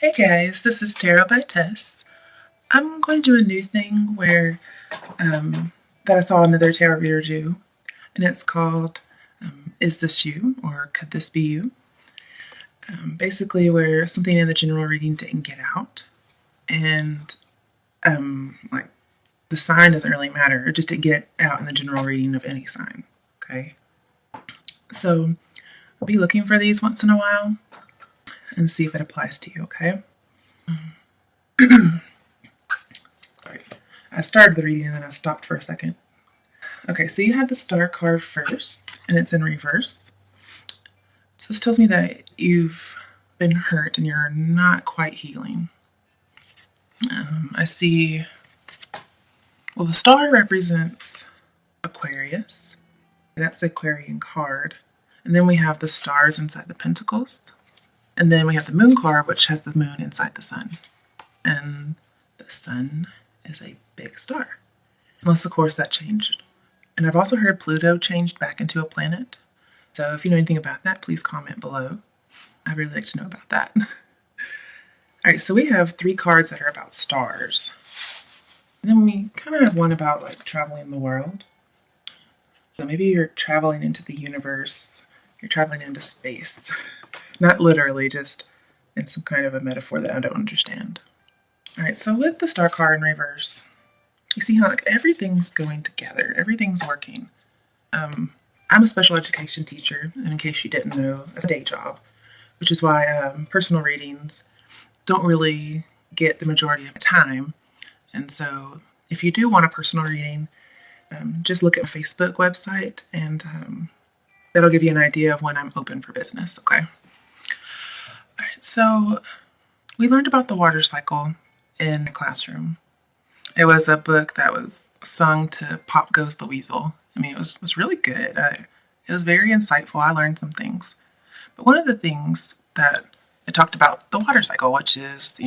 Hey guys, this is Tarot by Tess. I'm going to do a new thing where that I saw another tarot reader do, and it's called Is This You or Could This Be You? Basically, where something in the general reading didn't get out, and like the sign doesn't really matter, it just didn't get out in the general reading of any sign. Okay, so I'll be looking for these once in a while and see if it applies to you. Okay. Sorry. I started the reading and then I stopped for a second. Okay, so you had the star card first, and it's in reverse. So this tells me that you've been hurt and you're not quite healing. I see, well, the star represents Aquarius. That's the Aquarian card. And then we have the stars inside the pentacles. And then we have the moon card, which has the moon inside the sun. And the sun is a big star. Unless, of course, that changed. And I've also heard Pluto changed back into a planet. So if you know anything about that, please comment below. I'd really like to know about that. All right, so we have 3 cards that are about stars. And then we kind of have one about like traveling the world. So maybe you're traveling into the universe. You're traveling into space. Not literally, just in some kind of a metaphor that I don't understand. All right, so with the star card in reverse, you see how like everything's going together, everything's working. I'm a special education teacher, and in case you didn't know, it's a day job, which is why personal readings don't really get the majority of the time. And so if you do want a personal reading, just look at my Facebook website, and that'll give you an idea of when I'm open for business, okay? All right, so we learned about the water cycle in the classroom. It was a book that was sung to Pop Goes the Weasel. I mean, it was really good. It was very insightful. I learned some things. But one of the things that it talked about the water cycle, which is,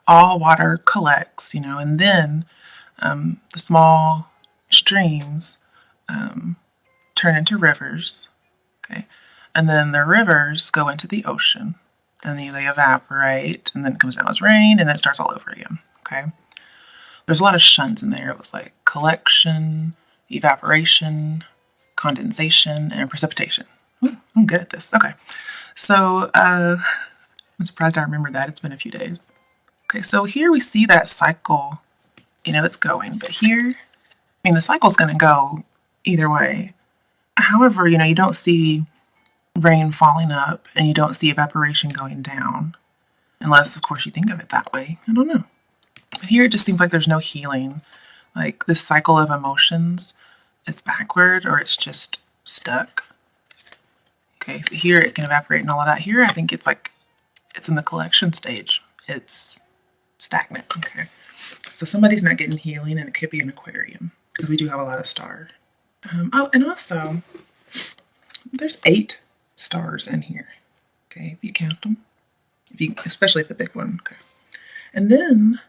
all water collects, and then the small streams turn into rivers, okay? And then the rivers go into the ocean, and they evaporate, and then it comes down as rain, and then it starts all over again, okay? There's a lot of shuns in there. It was like collection, evaporation, condensation, and precipitation. Ooh, I'm good at this. Okay. So I'm surprised I remember that. It's been a few days. Okay, so here we see that cycle, it's going. But here, the cycle's going to go either way. However, you don't see rain falling up and you don't see evaporation going down. Unless, of course, you think of it that way. I don't know. But here it just seems like there's no healing. Like this cycle of emotions is backward or it's just stuck. Okay, so here it can evaporate and all of that. Here I think it's like it's in the collection stage. It's stagnant. Okay, so somebody's not getting healing, and it could be an aquarium because we do have a lot of stars. Oh, and also there's 8 stars in here. Okay, if you count them, especially the big one. Okay, and then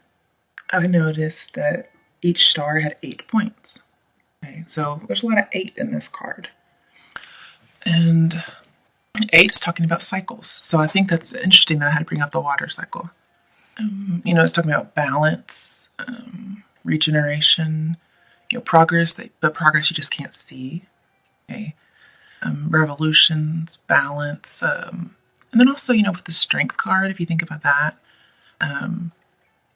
I noticed that each star had 8 points. Okay, so there's a lot of 8 in this card. And 8 is talking about cycles. So I think that's interesting that I had to bring up the water cycle. It's talking about balance, regeneration, progress, but progress you just can't see. Okay, revolutions, balance, and then also, with the strength card, if you think about that,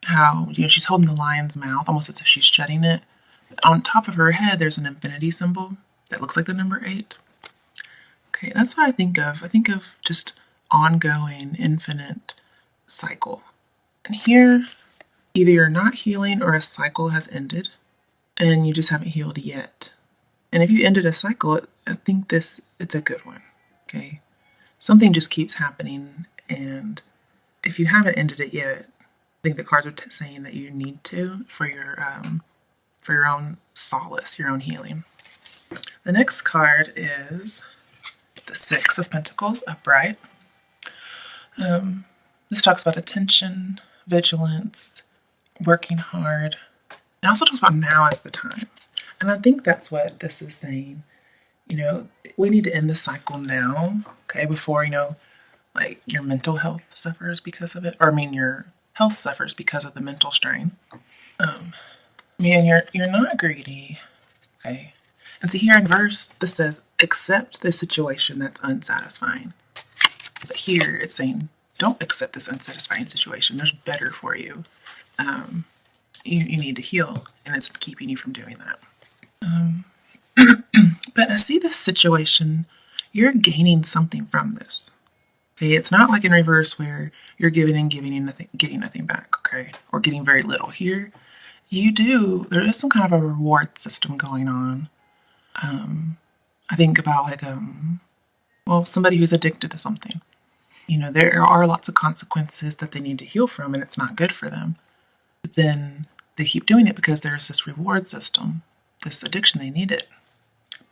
how, she's holding the lion's mouth almost as if she's shutting it. On top of her head, there's an infinity symbol that looks like the number 8. Okay, that's what I think of. I think of just ongoing, infinite cycle. And here, either you're not healing or a cycle has ended and you just haven't healed yet. And if you ended a cycle, I think it's a good one, okay? Something just keeps happening, and if you haven't ended it yet, I think the cards are saying that you need to for your own solace, your own healing. The next card is the 6 of Pentacles upright. This talks about attention, vigilance, working hard. It also talks about now is the time. And I think that's what this is saying. We need to end the cycle now, okay, before, like your mental health suffers because of it, or I mean your health suffers because of the mental strain. Man, you're not greedy. Okay. And see here in verse, this says, accept the situation that's unsatisfying. But here it's saying, don't accept this unsatisfying situation. There's better for you. You need to heal, and it's keeping you from doing that. But I see this situation, you're gaining something from this. Okay, it's not like in reverse where you're giving and giving and getting nothing back, okay? Or getting very little. Here, there is some kind of a reward system going on. I think about like, somebody who's addicted to something. There are lots of consequences that they need to heal from, and it's not good for them. But then they keep doing it because there's this reward system, this addiction, they need it.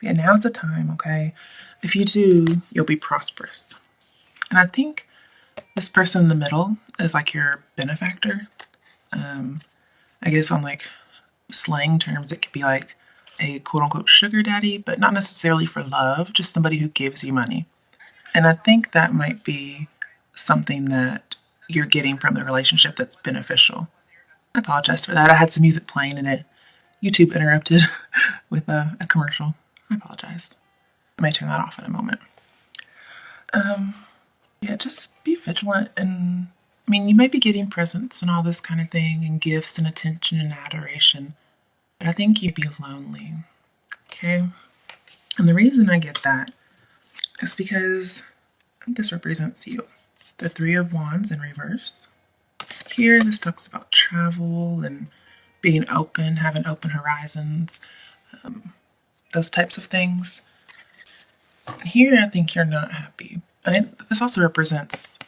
Yeah, now's the time, okay? If you do, you'll be prosperous. And I think this person in the middle is like your benefactor. I guess on like slang terms, it could be like a quote unquote sugar daddy, but not necessarily for love, just somebody who gives you money. And I think that might be something that you're getting from the relationship that's beneficial. I apologize for that. I had some music playing and YouTube interrupted with a commercial. I apologize. I may turn that off in a moment. Yeah, just be vigilant. And I mean, you might be getting presents and all this kind of thing, and gifts and attention and adoration, but I think you'd be lonely. Okay? And the reason I get that is because this represents you. The Three of Wands in reverse. Here, this talks about travel and being open, having open horizons, those types of things. Here, I think you're not happy. This also represents,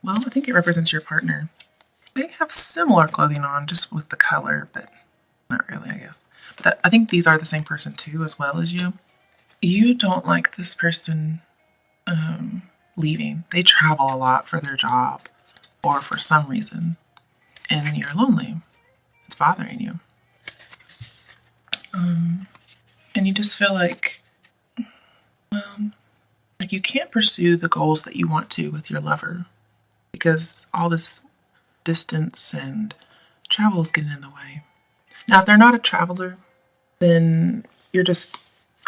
I think it represents your partner. They have similar clothing on, just with the color, but not really, I guess. But I think these are the same person too, as well as you. You don't like this person leaving. They travel a lot for their job or for some reason, and you're lonely. It's bothering you. And you just feel like you can't pursue the goals that you want to with your lover because all this distance and travel is getting in the way. Now, if they're not a traveler, then you're just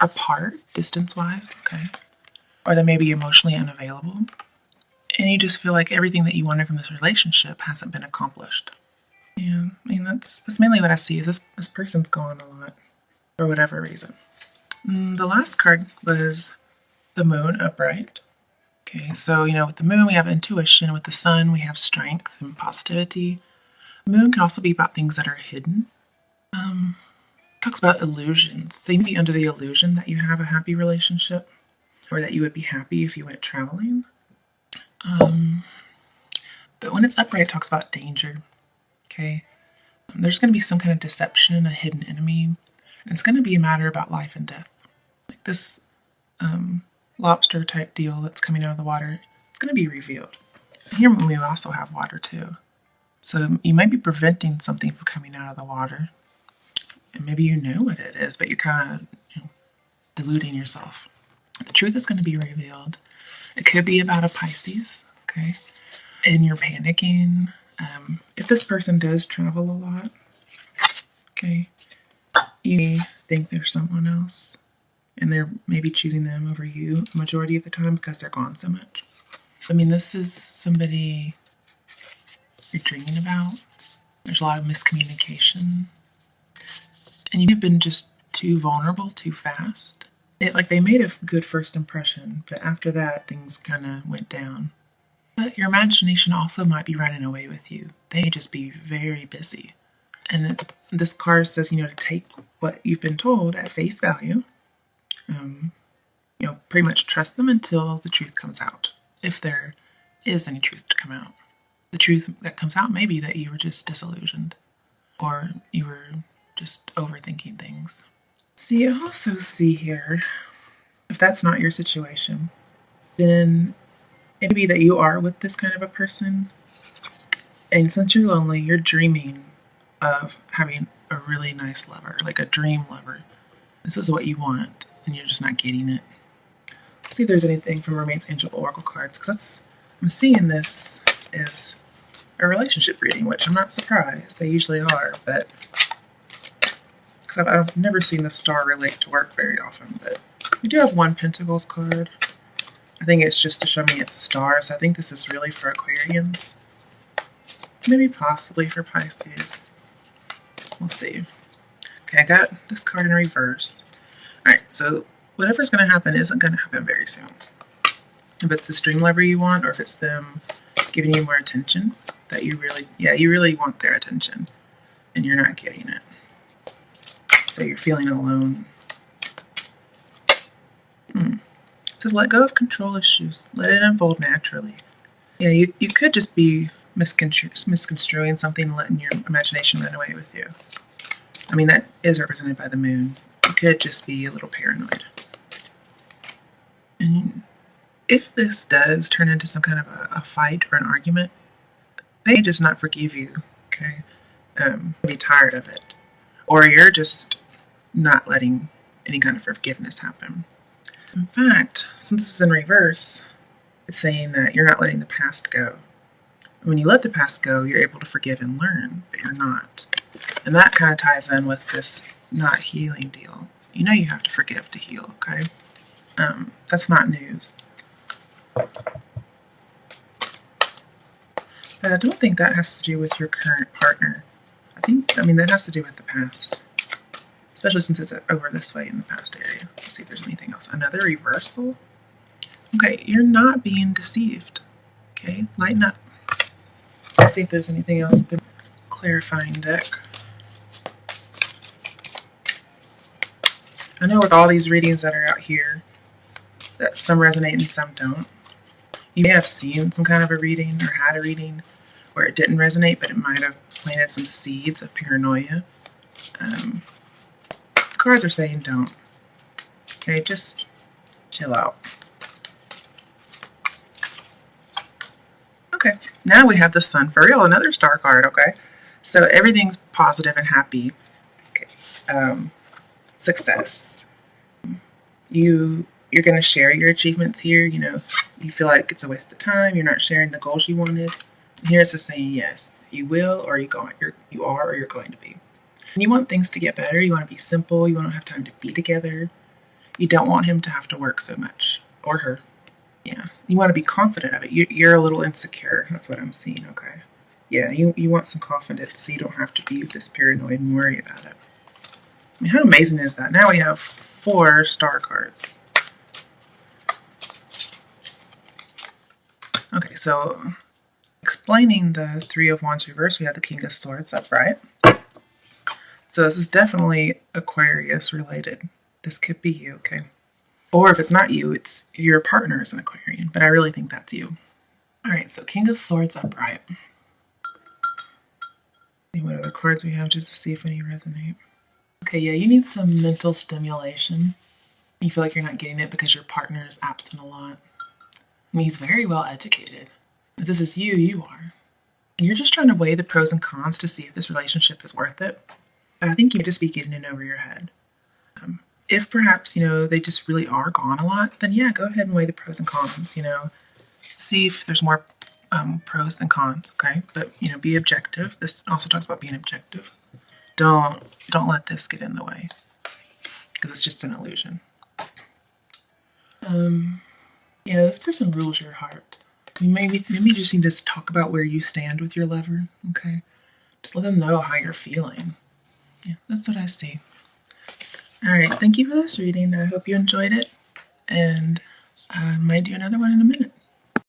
apart distance-wise, okay? Or they may be emotionally unavailable. And you just feel like everything that you wanted from this relationship hasn't been accomplished. Yeah, I mean, that's mainly what I see is this person's gone a lot for whatever reason. The last card was the Moon upright. Okay, so, with the Moon, we have intuition. With the Sun, we have strength and positivity. The Moon can also be about things that are hidden. Talks about illusions. So you may be under the illusion that you have a happy relationship or that you would be happy if you went traveling. But when it's upright, it talks about danger. Okay, there's going to be some kind of deception, a hidden enemy. And it's going to be a matter about life and death. Like this lobster type deal that's coming out of the water, it's going to be revealed. Here we also have water too. So you might be preventing something from coming out of the water. And maybe you know what it is, but you're kind of deluding yourself. The truth is going to be revealed. It could be about a Pisces, okay? And you're panicking. If this person does travel a lot, okay, you think there's someone else. And they're maybe choosing them over you the majority of the time because they're gone so much. I mean, this is somebody you're dreaming about. There's a lot of miscommunication. And you've been just too vulnerable too fast. They made a good first impression, but after that, things kind of went down. But your imagination also might be running away with you. They may just be very busy. And this card says, to take what you've been told at face value. Pretty much trust them until the truth comes out. If there is any truth to come out. The truth that comes out may be that you were just disillusioned. Or you were just overthinking things. See, I also see here, if that's not your situation, then it may be that you are with this kind of a person. And since you're lonely, you're dreaming of having a really nice lover, like a dream lover. This is what you want, and you're just not getting it. See if there's anything from Mermaid's Angel Oracle cards, because I'm seeing this as a relationship reading, which I'm not surprised. They usually are, but because I've never seen the star relate to work very often. But we do have one Pentacles card. I think it's just to show me it's a star, so I think this is really for Aquarians. Maybe possibly for Pisces. We'll see. Okay, I got this card in reverse. Alright, so whatever's going to happen isn't going to happen very soon. If it's the stream lover you want, or if it's them giving you more attention, that you really want their attention, and you're not getting it. So you're feeling alone. It says let go of control issues. Let it unfold naturally. Yeah, you could just be misconstruing something and letting your imagination run away with you. I mean, that is represented by the moon. You could just be a little paranoid. And if this does turn into some kind of a fight or an argument, they may just not forgive you, okay? Be tired of it. Or you're just not letting any kind of forgiveness happen. In fact, since this is in reverse, it's saying that you're not letting the past go. When you let the past go, you're able to forgive and learn, but you're not. And that kind of ties in with this not healing deal. You know you have to forgive to heal, okay? That's not news. But I don't think that has to do with your current partner. I mean, that has to do with the past. Especially since it's over this way in the past area. Let's see if there's anything else. Another reversal? Okay, you're not being deceived. Okay, lighten up. Let's see if there's anything else. Clarifying deck. I know with all these readings that are out here, that some resonate and some don't. You may have seen some kind of a reading or had a reading where it didn't resonate, but it might have planted some seeds of paranoia. The cards are saying don't. Okay, just chill out. Okay, now we have the Sun for real, another star card, okay? So everything's positive and happy. Okay, success. You're going to share your achievements here. You know, you feel like it's a waste of time. You're not sharing the goals you wanted. And here's the saying, yes, you will, or you are, or you're going to be. And you want things to get better. You want to be simple. You want to have time to be together. You don't want him to have to work so much, or her. Yeah, you want to be confident of it. You're a little insecure. That's what I'm seeing, okay? Yeah, you want some confidence so you don't have to be this paranoid and worry about it. I mean, how amazing is that? Now we have 4 star cards. Okay, so explaining the 3 of Wands reverse, we have the King of Swords upright. So this is definitely Aquarius related. This could be you, okay? Or if it's not you, it's your partner is an Aquarian, but I really think that's you. All right, so King of Swords upright. See what other cards we have just to see if any resonate. Okay, yeah, you need some mental stimulation. You feel like you're not getting it because your partner is absent a lot. I mean, he's very well educated. If this is you, you are. And you're just trying to weigh the pros and cons to see if this relationship is worth it. But I think you just be getting in over your head. If perhaps, you know, they just really are gone a lot, then yeah, go ahead and weigh the pros and cons, you know. See if there's more pros than cons, okay? But, you know, be objective. This also talks about being objective. Don't let this get in the way, because it's just an illusion. Yeah, this person rules your heart. Maybe you just need to talk about where you stand with your lover, okay? Just let them know how you're feeling. Yeah, that's what I see. All right, thank you for this reading. I hope you enjoyed it, and I might do another one in a minute.